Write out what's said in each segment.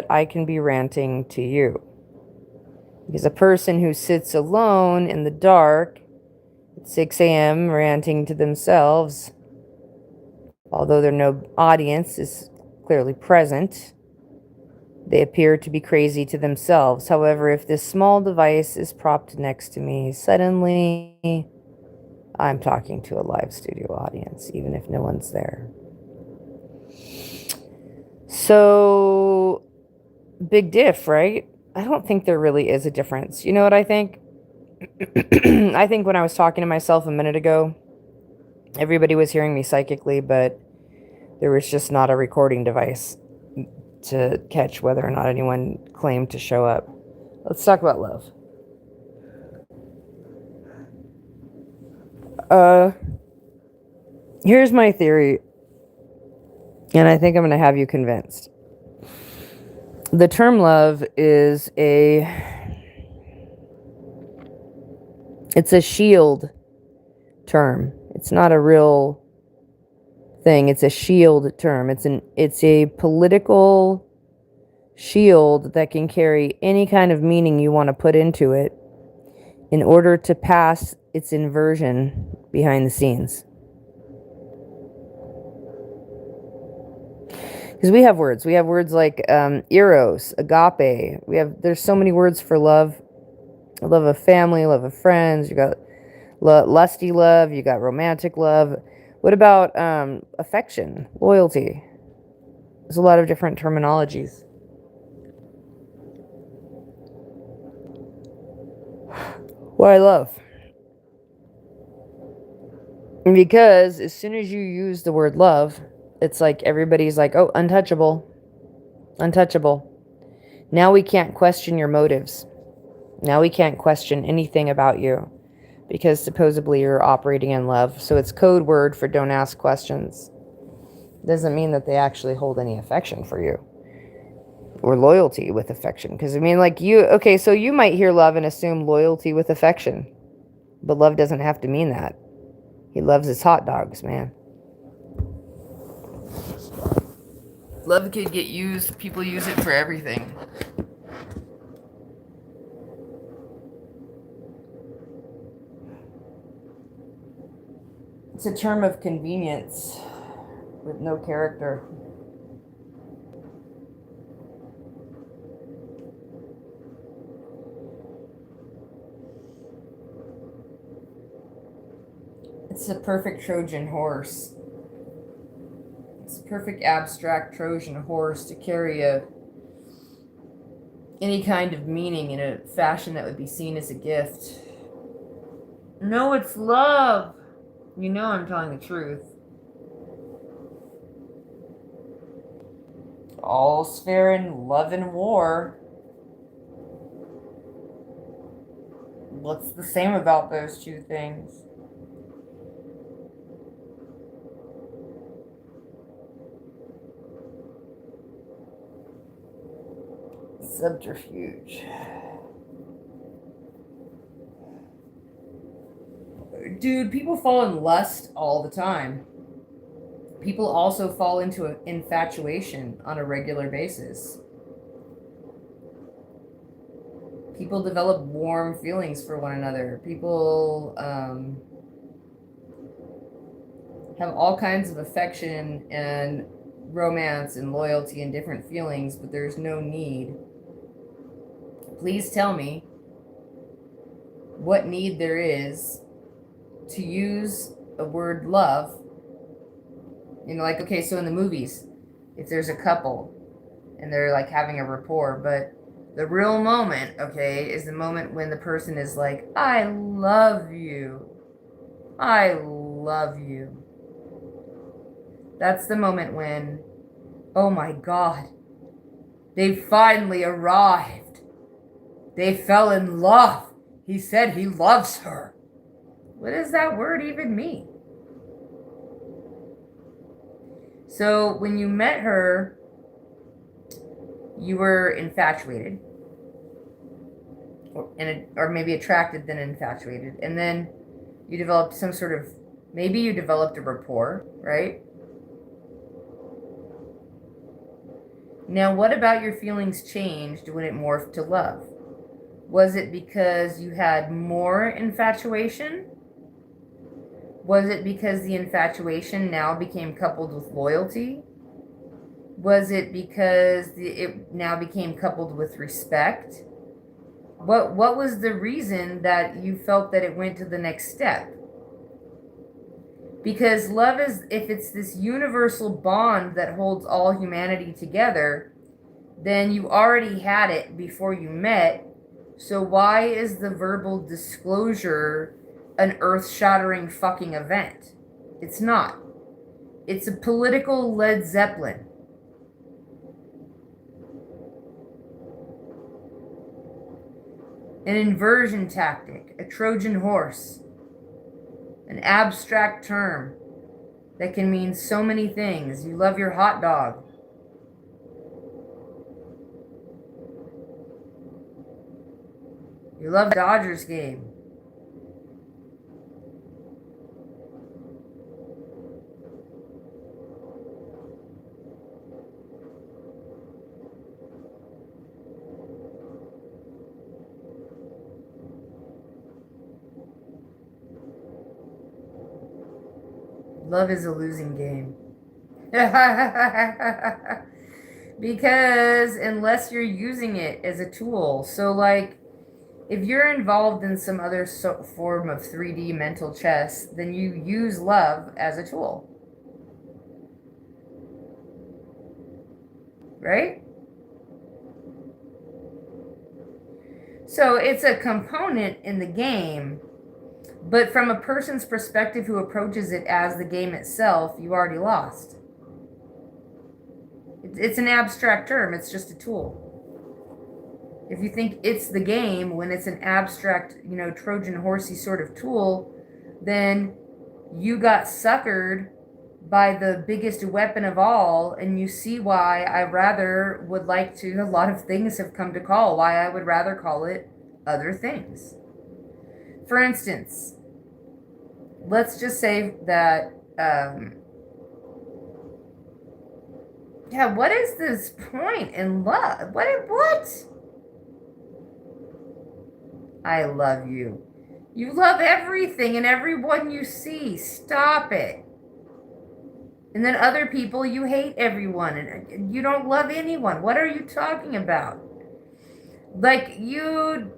I can be ranting to you. Because a person who sits alone in the dark at 6 a.m. ranting to themselves, although there no audience is clearly present, they appear to be crazy to themselves. However, if this small device is propped next to me, suddenly I'm talking to a live studio audience, even if no one's there. So, big diff, right? I don't think there really is a difference. You know what I think? I think when I was talking to myself a minute ago, everybody was hearing me psychically, but there was just not a recording device to catch whether or not anyone claimed to show up. Let's talk about love. Uh, Here's my theory, and I think I'm going to have you convinced. The term love is it's a shield term. It's not a real thing. It's a shield term. It's a political shield that can carry any kind of meaning you want to put into it in order to pass its inversion behind the scenes. Because we have words. We have words like eros, agape. There's so many words for love. Love of family, love of friends. You got lusty love. You got romantic love. What about affection, loyalty? There's a lot of different terminologies. Why love? Because as soon as you use the word love, it's like everybody's like, oh, untouchable. Untouchable. Now we can't question your motives. Now we can't question anything about you because supposedly you're operating in love. So it's code word for don't ask questions. Doesn't mean that they actually hold any affection for you or loyalty with affection. Because I mean, like okay, so you might hear love and assume loyalty with affection, but love doesn't have to mean that. He loves his hot dogs, man. Love could get used, people use it for everything. It's a term of convenience with no character. It's a perfect Trojan horse. It's a perfect abstract Trojan horse to carry any kind of meaning in a fashion that would be seen as a gift. No, it's love. You know I'm telling the truth. All's fair in love and war. What's the same about those two things? Subterfuge. Dude, people fall in lust all the time. People also fall into infatuation on a regular basis. People develop warm feelings for one another. People have all kinds of affection and romance and loyalty and different feelings, but there's no need. Please tell me what need there is to use a word love. You know, like, okay, so in the movies, if there's a couple and they're like having a rapport, but the real moment, okay, is the moment when the person is like, I love you. I love you. That's the moment when, oh my God, they finally arrived. They fell in love. He said he loves her. What does that word even mean? So when you met her, you were infatuated, or maybe attracted, then infatuated, and then you developed some sort of, maybe you developed a rapport, right? Now, what about your feelings changed when it morphed to love? Was it because you had more infatuation? Was it because the infatuation now became coupled with loyalty? Was it because it now became coupled with respect? What was the reason that you felt that it went to the next step? Because love is, if it's this universal bond that holds all humanity together, then you already had it before you met. So why is the verbal disclosure an earth-shattering fucking event? It's not. It's a political Led Zeppelin. An inversion tactic, a Trojan horse, an abstract term that can mean so many things. You love your hot dog. You love the Dodgers game. Love is a losing game. Because unless you're using it as a tool. So like, if you're involved in some other form of 3D mental chess, then you use love as a tool. Right? So it's a component in the game, but from a person's perspective who approaches it as the game itself, you already lost. It's an abstract term. It's just a tool. If you think it's the game when it's an abstract, Trojan horsey sort of tool, then you got suckered by the biggest weapon of all, and you see why I rather would like to, a lot of things have come to call, why I would rather call it other things. For instance, let's just say that, what is this point in love? What? I love you. You love everything and everyone you see. Stop it. And then other people, you hate everyone and you don't love anyone. What are you talking about? Like you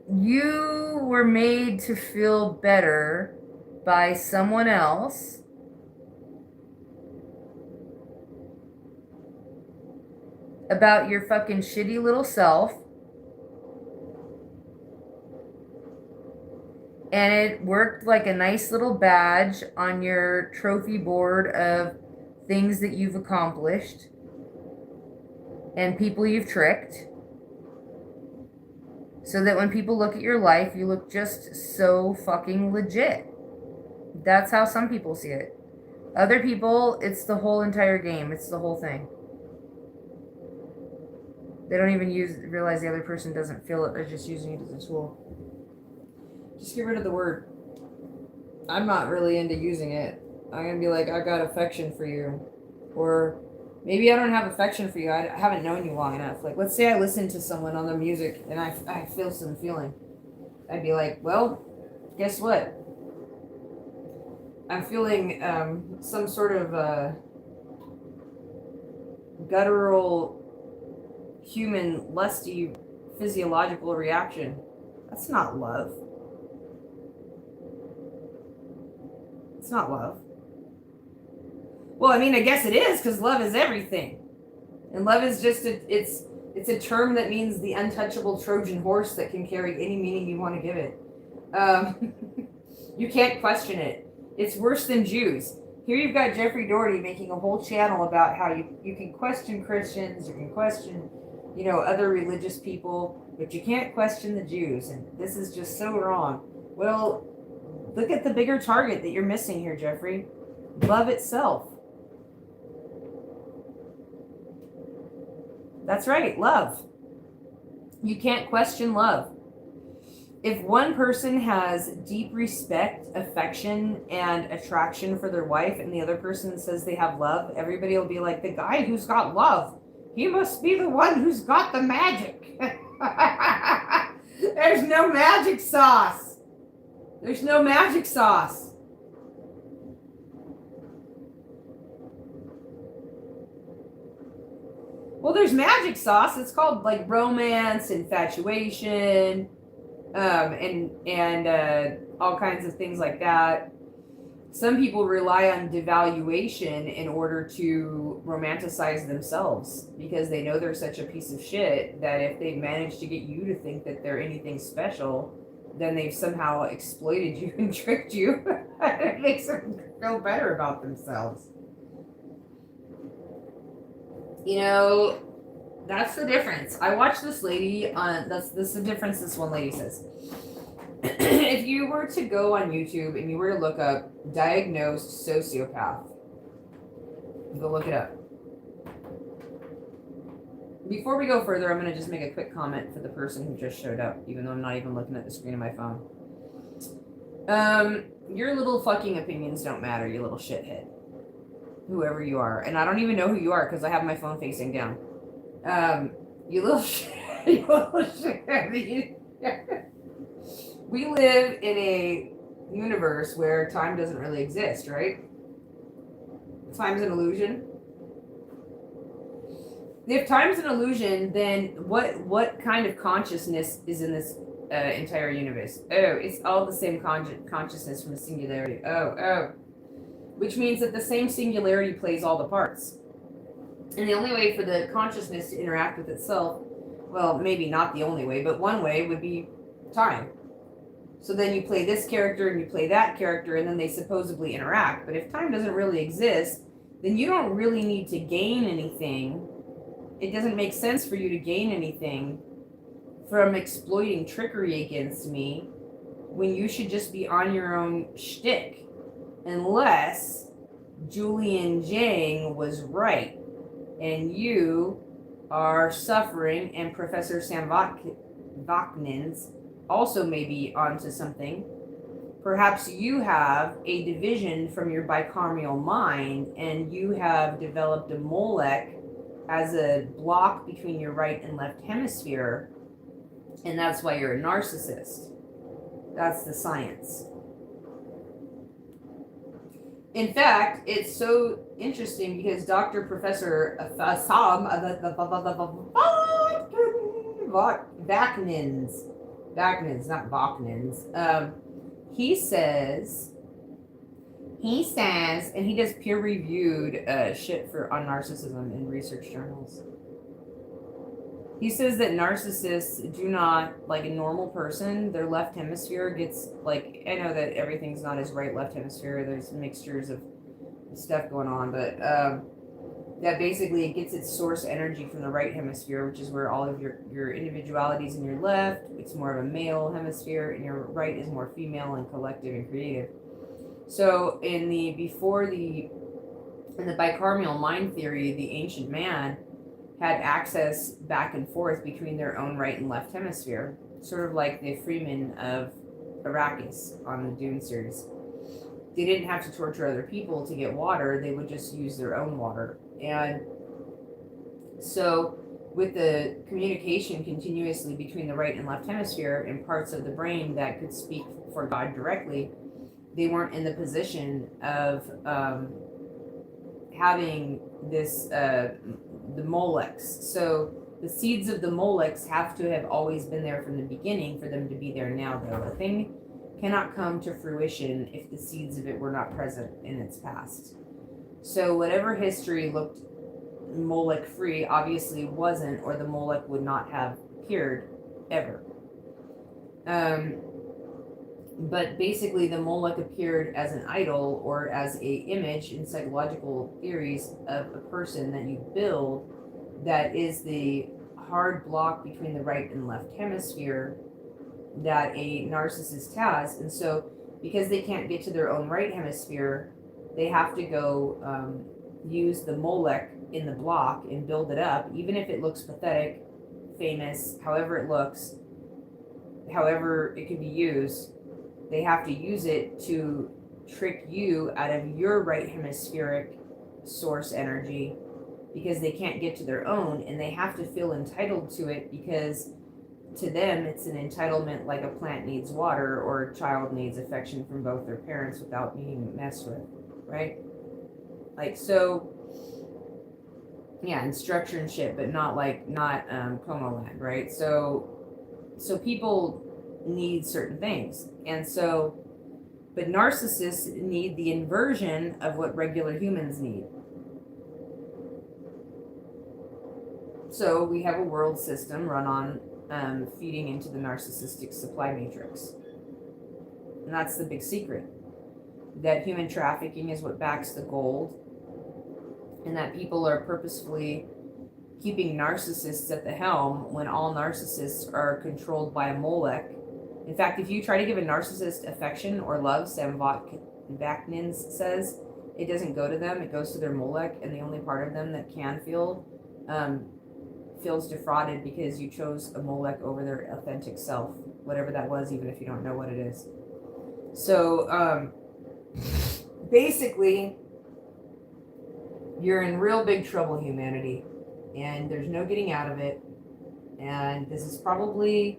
were made to feel better by someone else. About your fucking shitty little self. And it worked like a nice little badge on your trophy board of things that you've accomplished and people you've tricked. So that when people look at your life, you look just so fucking legit. That's how some people see it. Other people, it's the whole entire game. It's the whole thing. They don't even realize the other person doesn't feel it. They're just using it as a tool. Just get rid of the word. I'm not really into using it. I'm going to be like, I got affection for you. Or maybe I don't have affection for you. I haven't known you long enough. Like, let's say I listen to someone on their music and I feel some feeling. I'd be like, well, guess what? I'm feeling some sort of guttural, human, lusty, physiological reaction. That's not love. It's not love. Well, I mean, I guess it is, because love is everything. And love is just, it's a term that means the untouchable Trojan horse that can carry any meaning you want to give it. You can't question it. It's worse than Jews. Here you've got Jeffrey Doherty making a whole channel about how you can question Christians, you can question, other religious people, but you can't question the Jews. And this is just so wrong. Well, look at the bigger target that you're missing here, Jeffrey. Love itself. That's right, love. You can't question love. If one person has deep respect, affection, and attraction for their wife, and the other person says they have love, everybody will be like, the guy who's got love. He must be the one who's got the magic. There's no magic sauce. There's no magic sauce. Well, there's magic sauce. It's called like romance, infatuation, and all kinds of things like that. Some people rely on devaluation in order to romanticize themselves because they know they're such a piece of shit that if they manage to get you to think that they're anything special, then they've somehow exploited you and tricked you. It makes them feel better about themselves. You know, that's the difference. I watched this lady on that's the difference this one lady says. If you were to go on YouTube and you were to look up diagnosed sociopath, go look it up. Before we go further, I'm going to just make a quick comment for the person who just showed up, even though I'm not even looking at the screen of my phone. Your little fucking opinions don't matter, you little shithead. Whoever you are. And I don't even know who you are because I have my phone facing down. You little shit. You little shit. We live in a universe where time doesn't really exist, right? Time's an illusion. If time's an illusion, then what kind of consciousness is in this entire universe? Oh, it's all the same consciousness from a singularity. Oh. Which means that the same singularity plays all the parts. And the only way for the consciousness to interact with itself, well, maybe not the only way, but one way would be time. So then you play this character and you play that character, and then they supposedly interact. But if time doesn't really exist, then you don't really need to gain anything. It doesn't make sense for you to gain anything from exploiting trickery against me when you should just be on your own shtick. Unless Julian Jang was right and you are suffering, and Professor Sam Vaknins also may be onto something. Perhaps you have a division from your bicameral mind and you have developed a Molech as a block between your right and left hemisphere, and that's why you're a narcissist. That's the science. In fact, it's so interesting because Dr. Professor Sam Vaknins, not Vaknins, he says, and he does peer-reviewed shit on narcissism in research journals. He says that narcissists do not, like a normal person, their left hemisphere gets, like, I know that everything's not as right left hemisphere, there's mixtures of stuff going on, but that basically it gets its source energy from the right hemisphere, which is where all of your individualities in your left, it's more of a male hemisphere, and your right is more female and collective and creative. So in the bicameral mind theory, the ancient man had access back and forth between their own right and left hemisphere, sort of like the Freeman of Arrakis on the Dune series. They didn't have to torture other people to get water, they would just use their own water. And so with the communication continuously between the right and left hemisphere and parts of the brain that could speak for God directly, they weren't in the position of having this the Molechs. So the seeds of the Molechs have to have always been there from the beginning for them to be there now, though. A thing cannot come to fruition if the seeds of it were not present in its past. So whatever history looked Molech free obviously wasn't, or the Molech would not have appeared ever. But basically the Molech appeared as an idol or as a image in psychological theories of a person that you build that is the hard block between the right and left hemisphere that a narcissist has. And so because they can't get to their own right hemisphere, they have to go use the Molech in the block and build it up, even if it looks pathetic, famous, however it looks, however it can be used. They have to use it to trick you out of your right hemispheric source energy because they can't get to their own, and they have to feel entitled to it because to them it's an entitlement, like a plant needs water or a child needs affection from both their parents without being messed with, right? Like, so yeah, and structure and shit, but not Como land, right? So people need certain things, and so but narcissists need the inversion of what regular humans need. So we have a world system run on feeding into the narcissistic supply matrix. And that's the big secret. That human trafficking is what backs the gold. And that people are purposefully keeping narcissists at the helm when all narcissists are controlled by a Molech. In fact, if you try to give a narcissist affection or love, Sam Vaknin says, it doesn't go to them, it goes to their Molech, and the only part of them that can feel feels defrauded because you chose a Molech over their authentic self, whatever that was, even if you don't know what it is. So basically, you're in real big trouble, humanity, and there's no getting out of it. And this is probably,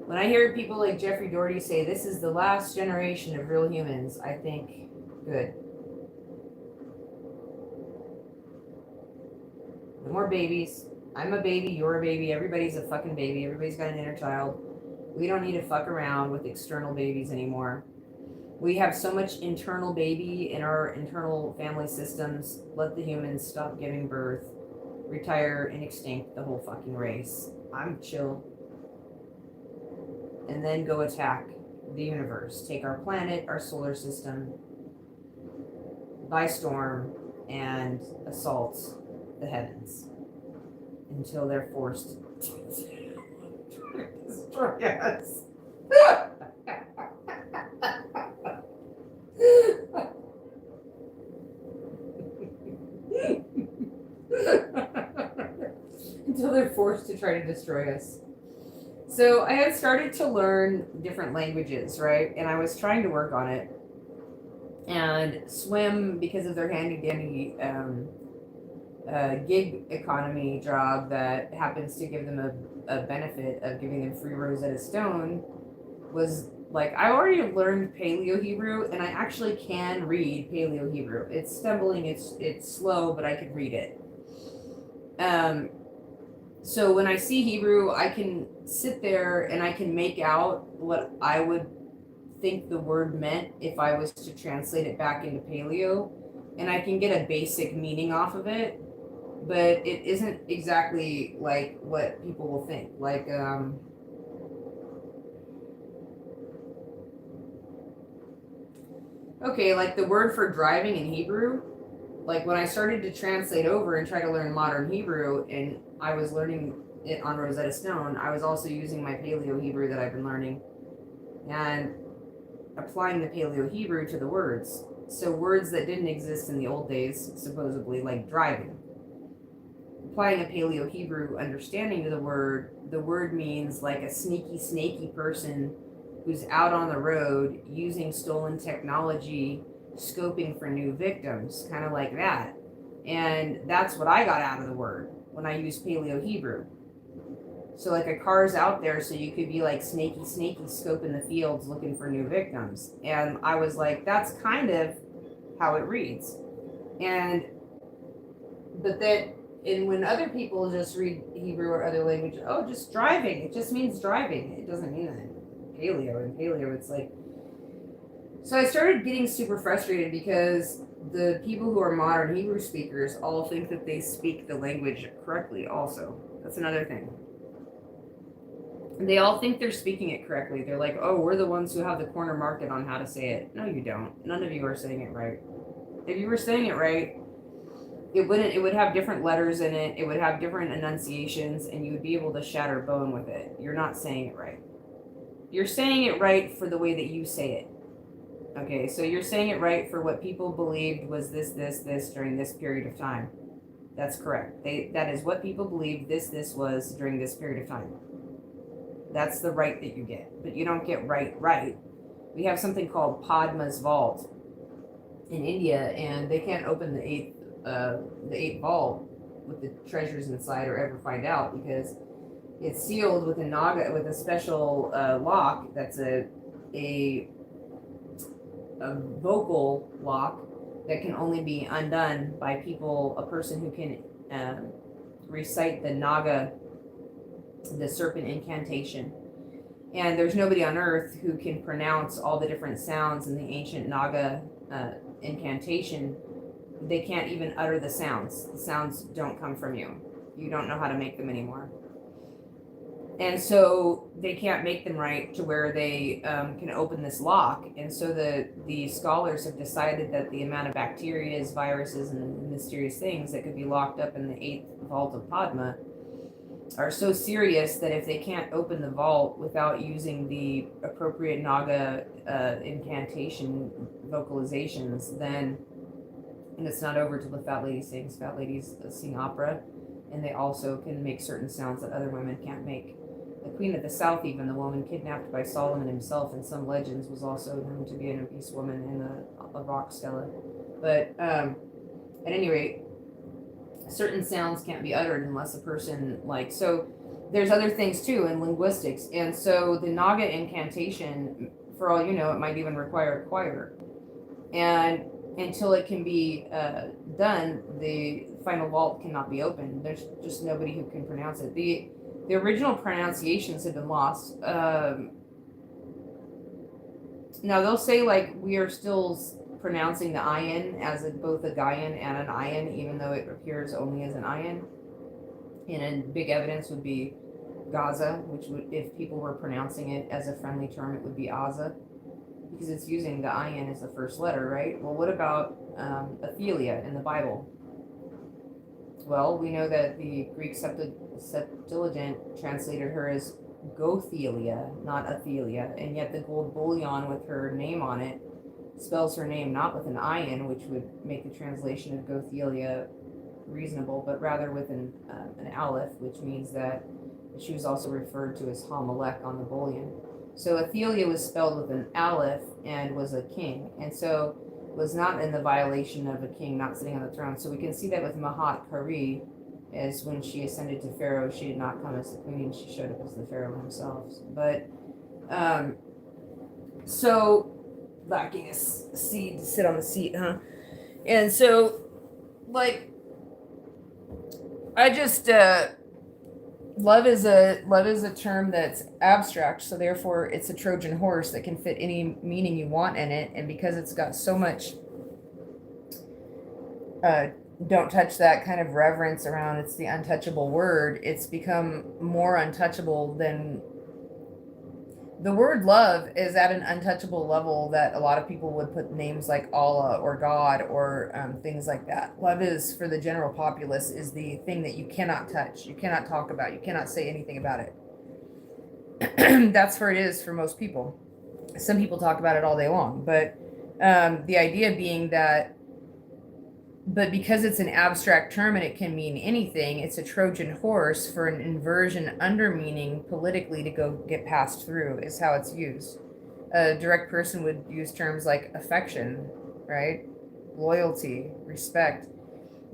when I hear people like Jeffrey Doherty say this is the last generation of real humans, I think, good. No more babies. I'm a baby, you're a baby, everybody's a fucking baby, everybody's got an inner child. We don't need to fuck around with external babies anymore. We have so much internal baby in our internal family systems. Let the humans stop giving birth, retire and extinct the whole fucking race. I'm chill. And then go attack the universe. Take our planet, our solar system by storm and assault the heavens until they're forced to destroy us. Until they're forced to try to destroy us. So I had started to learn different languages, right? And I was trying to work on it. And swim, because of their handy-dandy gig economy job that happens to give them a benefit of giving them free Rosetta Stone, was like, I already learned Paleo Hebrew, and I actually can read Paleo Hebrew. It's stumbling, it's slow, but I can read it. So when I see Hebrew, I can sit there and I can make out what I would think the word meant if I was to translate it back into Paleo, and I can get a basic meaning off of it, but it isn't exactly like what people will think. Like, okay, like the word for driving in Hebrew, like when I started to translate over and try to learn modern Hebrew, and I was learning it on Rosetta Stone, I was also using my Paleo Hebrew that I've been learning and applying the Paleo Hebrew to the words. So words that didn't exist in the old days, supposedly, like driving. Applying a Paleo Hebrew understanding to the word means like a sneaky, snaky person who's out on the road using stolen technology, scoping for new victims, kind of like that. And that's what I got out of the word when I used Paleo Hebrew. So like a car's out there, so you could be like snaky, scoping the fields looking for new victims. And I was like, that's kind of how it reads. But when other people just read Hebrew or other language, oh, just driving. It just means driving. It doesn't mean that in Paleo, it's like. So I started getting super frustrated because the people who are modern Hebrew speakers all think that they speak the language correctly also. That's another thing. They all think they're speaking it correctly. They're like, oh, we're the ones who have the corner market on how to say it. No, you don't. None of you are saying it right. If you were saying it right, it would have different letters in it. It would have different enunciations, and you would be able to shatter bone with it. You're not saying it right. You're saying it right for the way that you say it. Okay, so you're saying it right for what people believed was this during this period of time. That's correct. That is what people believed this was during this period of time. That's the right that you get. But you don't get right. We have something called Padma's Vault in India, and they can't open the eighth vault what the treasures inside or ever find out, because it's sealed with a naga, with a special lock that's a vocal lock that can only be undone by a person who can recite the naga, the serpent incantation. And there's nobody on earth who can pronounce all the different sounds in the ancient naga incantation. They can't even utter the sounds. The sounds don't come from you. You don't know how to make them anymore. And so they can't make them right to where they can open this lock. And so the scholars have decided that the amount of bacteria, viruses, and mysterious things that could be locked up in the 8th vault of Padma are so serious that if they can't open the vault without using the appropriate naga incantation vocalizations, then and it's not over till the fat lady sings. Fat ladies sing opera, and they also can make certain sounds that other women can't make. The Queen of the South, even the woman kidnapped by Solomon himself in some legends, was also known to be an obese woman in a rock stela. But at any rate, certain sounds can't be uttered unless a person so there's other things too in linguistics. And so the naga incantation, for all you know, it might even require a choir, and until it can be done, the final vault cannot be opened. There's just nobody who can pronounce it. The original pronunciations have been lost. Now they'll say we are still pronouncing the ayin as both a gayan and an ayin, even though it appears only as an ayin. And a big evidence would be Gaza, which would, if people were pronouncing it as a friendly term, it would be Aza, because it's using the ayin as the first letter, right? Well, what about Athelia in the Bible? Well, we know that the Greek Septuagint translated her as Gothelia, not Athelia, and yet the gold bullion with her name on it spells her name not with an ayin, which would make the translation of Gothelia reasonable, but rather with an aleph, which means that she was also referred to as Hamelech on the bullion. So Athelia was spelled with an aleph and was a king, and so was not in the violation of a king not sitting on the throne. So we can see that with Mahat Kari, as when she ascended to Pharaoh, she did not come as the queen, she showed up as the Pharaoh himself. But so lacking a seed to sit on the seat, huh? And so I just love is a term that's abstract, so therefore it's a Trojan horse that can fit any meaning you want in it. And because it's got so much don't touch that kind of reverence around, it's the untouchable word, it's become more untouchable than the word love is at an untouchable level that a lot of people would put names like Allah or God or things like that. Love is, for the general populace, is the thing that you cannot touch, you cannot talk about, you cannot say anything about it. That's where it is for most people. Some people talk about it all day long, but the idea being that, but because it's an abstract term and it can mean anything, it's a Trojan horse for an inversion under meaning politically to go get passed through, is how it's used. A direct person would use terms like affection, right? Loyalty, respect.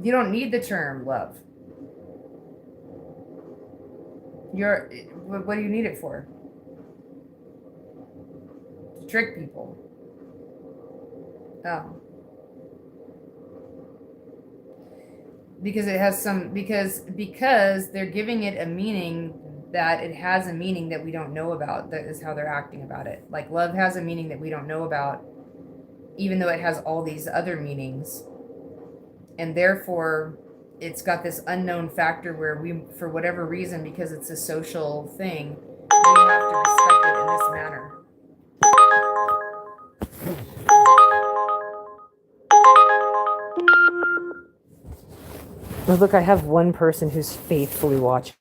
You don't need the term love. What do you need it for? To trick people. Oh. Because it has because they're giving it a meaning that it has a meaning that we don't know about. That is how they're acting about it. Like love has a meaning that we don't know about, even though it has all these other meanings. And therefore, it's got this unknown factor where we, for whatever reason, because it's a social thing, we have to respect it in this manner. Well, look, I have one person who's faithfully watching.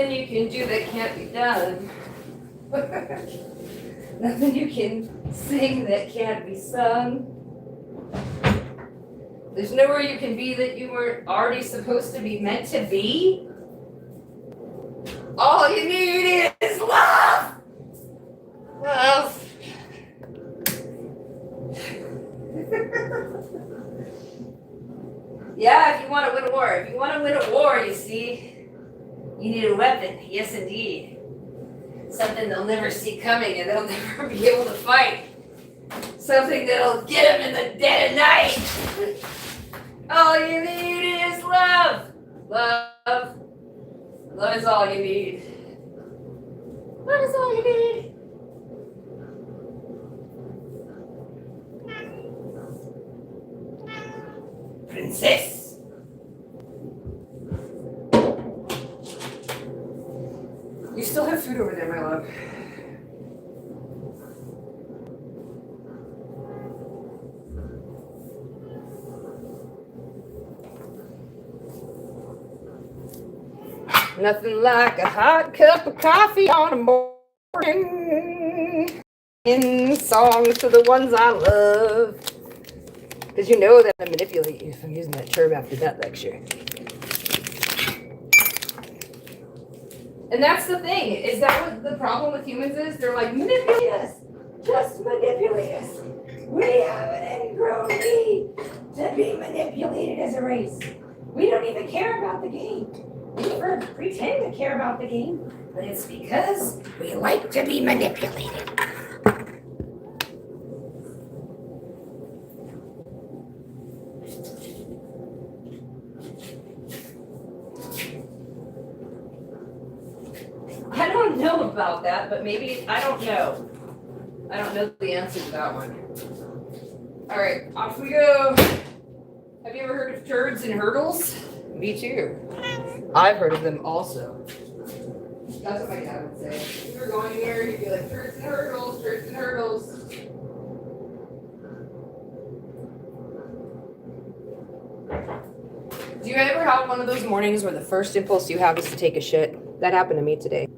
nothing you can do that can't be done. Nothing you can sing that can't be sung. There's nowhere you can be that you weren't already supposed to be meant to be. All you need is love. Love. Yeah, if you want to win a war. If you want to win a war, you see, you need a weapon. Yes, indeed. Something they'll never see coming and they'll never be able to fight. Something that'll get them in the dead of night. All you need is love. Love. Love is all you need. Love is all you need. Princess. You still have food over there, my love. Nothing like a hot cup of coffee on a morning. In songs to the ones I love. Because you know that I manipulate you if I'm using that term after that lecture. And that's the thing. Is that what the problem with humans is? They're like, manipulate us. Just manipulate us. We have an ingrown need to be manipulated as a race. We don't even care about the game. We never pretend to care about the game. But it's because we like to be manipulated. I don't know about that, but maybe, I don't know. I don't know the answer to that one. All right, off we go. Have you ever heard of turds and hurdles? Me too. I've heard of them also. That's what my dad would say. If we were going here, he'd be like, turds and hurdles, turds and hurdles. Do you ever have one of those mornings where the first impulse you have is to take a shit? That happened to me today.